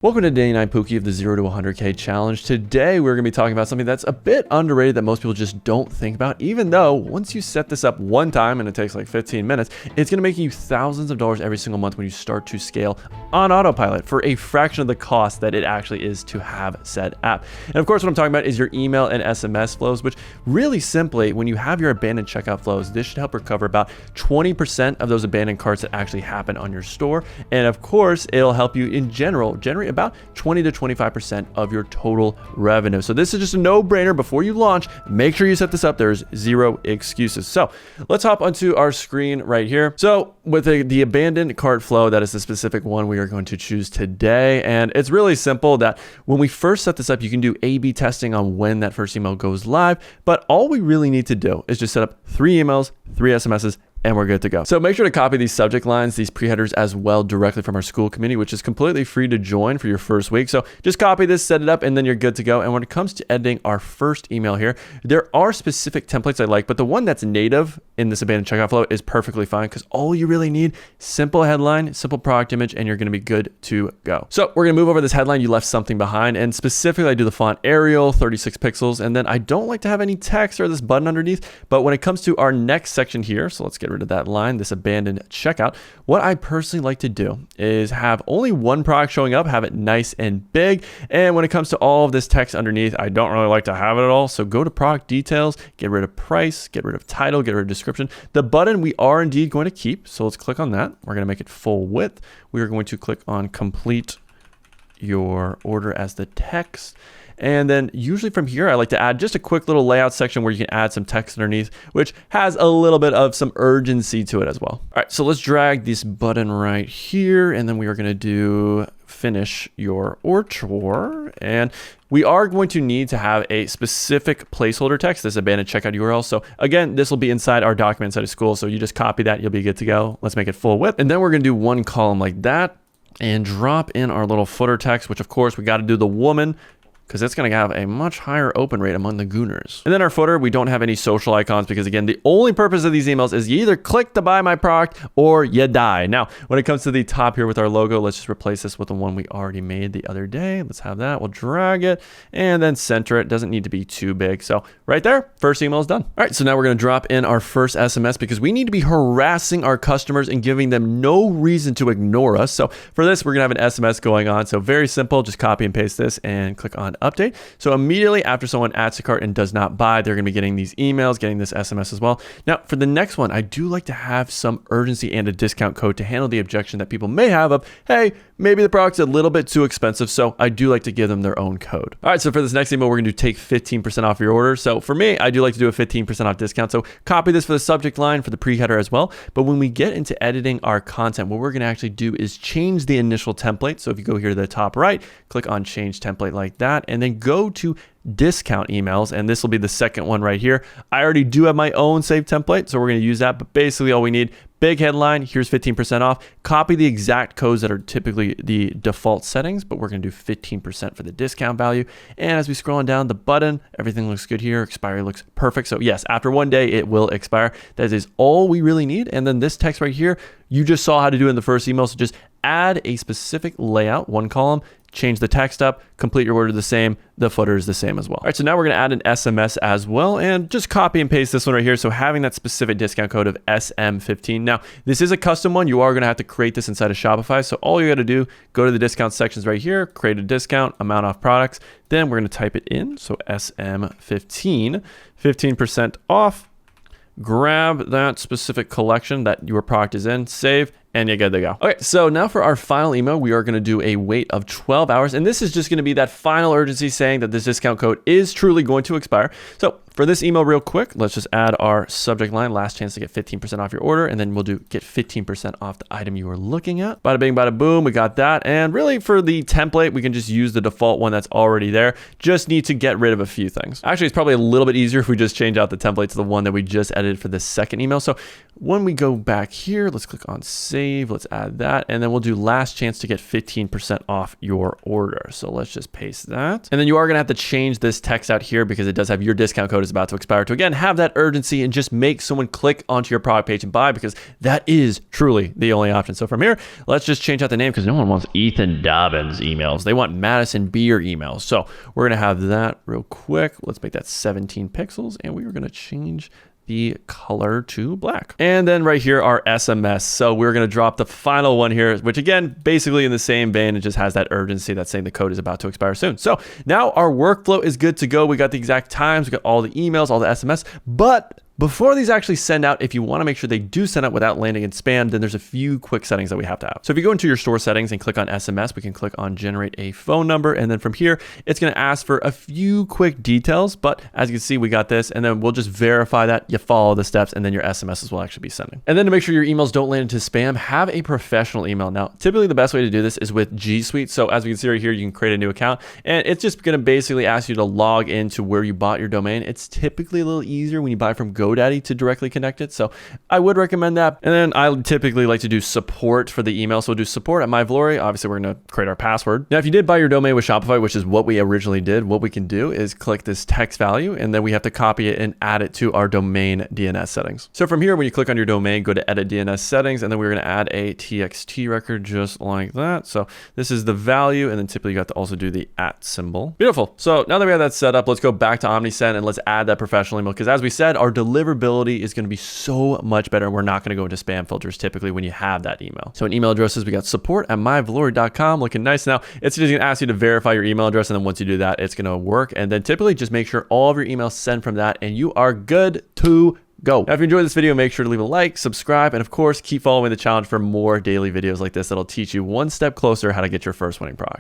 Welcome to Day 9 Pookie of the 0 to 100K challenge. Today, we're going to be talking about something that's a bit underrated that most people just don't think about, even though once you set this up one time and it takes like 15 minutes, it's going to make you thousands of dollars every single month when you start to scale on autopilot for a fraction of the cost that it actually is to have said app. And of course, what I'm talking about is your email and SMS flows, which really simply, when you have your abandoned checkout flows, this should help recover about 20% of those abandoned carts that actually happen on your store. And of course, it'll help you in general generate about 20 to 25% of your total revenue. So this is just a no-brainer before you launch. Make sure you set this up. There's zero excuses. So let's hop onto our screen right here. So with the abandoned cart flow, that is the specific one we are going to choose today. And it's really simple that when we first set this up, you can do A/B testing on when that first email goes live. But all we really need to do is just set up 3 emails, 3 SMSs, and we're good to go. So make sure to copy these subject lines, these pre-headers as well directly from our school community, which is completely free to join for your first week. So just copy this, set it up, and then you're good to go. And when it comes to editing our first email here, there are specific templates I like, but the one that's native in this abandoned checkout flow is perfectly fine because all you really need, simple headline, simple product image, and you're gonna be good to go. So we're gonna move over this headline, you left something behind, and specifically I do the font Arial, 36 pixels, and then I don't like to have any text or this button underneath, but when it comes to our next section here, so let's get rid of that line, this abandoned checkout. What I personally like to do is have only one product showing up, have it nice and big. And when it comes to all of this text underneath, I don't really like to have it at all. So go to product details, get rid of price, get rid of title, get rid of description. The button we are indeed going to keep. So let's click on that. We're going to make it full width. We are going to click on complete your order as the text. And then usually from here, I like to add just a quick little layout section where you can add some text underneath, which has a little bit of some urgency to it as well. All right, so let's drag this button right here. And then we are gonna do finish your order. And we are going to need to have a specific placeholder text, this abandoned checkout URL. So again, this will be inside our document inside of school. So you just copy that, you'll be good to go. Let's make it full width. And then we're gonna do one column like that and drop in our little footer text, which of course we gotta do the woman, because it's going to have a much higher open rate among the gooners. And then our footer, we don't have any social icons because again, the only purpose of these emails is you either click to buy my product or you die. Now, when it comes to the top here with our logo, let's just replace this with the one we already made the other day. Let's have that. We'll drag it and then center it. Doesn't need to be too big. So right there, first email is done. All right, so now we're going to drop in our first SMS because we need to be harassing our customers and giving them no reason to ignore us. So for this, we're going to have an SMS going on. So very simple, just copy and paste this and click on update. So immediately after someone adds to cart and does not buy, they're going to be getting these emails, getting this SMS as well. Now for the next one, I do like to have some urgency and a discount code to handle the objection that people may have of, hey, maybe the product's a little bit too expensive. So I do like to give them their own code. All right, so for this next email, we're going to take 15% off your order. So for me, I do like to do a 15% off discount. So copy this for the subject line, for the pre-header as well. But when we get into editing our content, what we're going to actually do is change the initial template. So if you go here to the top right, click on change template like that, and then go to discount emails, and this will be the second one right here. I already do have my own saved template, so we're going to use that, but basically all we need, big headline, here's 15% off, copy the exact codes that are typically the default settings, but we're going to do 15% for the discount value. And as we scroll on down the button, everything looks good here, expiry looks perfect. So yes, after one day it will expire. That is all we really need. And then this text right here, you just saw how to do it in the first email, so just add a specific layout, one column, change the text up, complete your order the same, the footer is the same as well. All right, so now we're gonna add an SMS as well, and just copy and paste this one right here. So having that specific discount code of SM15. Now, this is a custom one. You are gonna have to create this inside of Shopify. So all you gotta do, go to the discount sections right here, create a discount, amount off products. Then we're gonna type it in. So SM15, 15% off. Grab that specific collection that your product is in, save, and you're good to go. Okay, so now for our final email, we are gonna do a wait of 12 hours. And this is just gonna be that final urgency saying that this discount code is truly going to expire. So for this email real quick, let's just add our subject line, last chance to get 15% off your order. And then we'll do get 15% off the item you are looking at. Bada bing, bada boom, we got that. And really for the template, we can just use the default one that's already there. Just need to get rid of a few things. Actually, it's probably a little bit easier if we just change out the template to the one that we just edited for the second email. So when we go back here, let's click on save. Let's add that. And then we'll do last chance to get 15% off your order. So let's just paste that. And then you are going to have to change this text out here because it does have your discount code is about to expire to, again, have that urgency and just make someone click onto your product page and buy, because that is truly the only option. So from here, let's just change out the name because no one wants Ethan Dobbins emails. They want Madison Beer emails. So we're going to have that real quick. Let's make that 17 pixels, and we are going to change the color to black. And then right here, our SMS. So we're going to drop the final one here, which again, basically in the same vein, it just has that urgency that's saying the code is about to expire soon. So now our workflow is good to go. We got the exact times, we got all the emails, all the SMS, but before these actually send out, if you want to make sure they do send out without landing in spam, then there's a few quick settings that we have to have. So if you go into your store settings and click on SMS, we can click on generate a phone number. And then from here, it's going to ask for a few quick details. But as you can see, we got this, and then we'll just verify that you follow the steps, and then your SMSs will actually be sending. And then to make sure your emails don't land into spam, have a professional email. Now, typically the best way to do this is with G Suite. So as we can see right here, you can create a new account, and it's just going to basically ask you to log into where you bought your domain. It's typically a little easier when you buy from GoDaddy to directly connect it. So I would recommend that. And then I typically like to do support for the email. So we'll do support at MyVlory. Obviously, we're going to create our password. Now, if you did buy your domain with Shopify, which is what we originally did, what we can do is click this text value, and then we have to copy it and add it to our domain DNS settings. So from here, when you click on your domain, go to edit DNS settings, and then we're going to add a TXT record just like that. So this is the value, and then typically you have to also do the @ symbol. Beautiful. So now that we have that set up, let's go back to OmniSend and let's add that professional email, because as we said, our deliverability is going to be so much better. We're not going to go into spam filters typically when you have that email. So in email addresses, we got support@myvlory.com, looking nice. Now it's just going to ask you to verify your email address, and then once you do that, it's going to work. And then typically just make sure all of your emails send from that, and you are good to go. Now, if you enjoyed this video, make sure to leave a like, subscribe, and of course, keep following the challenge for more daily videos like this that'll teach you one step closer how to get your first winning product.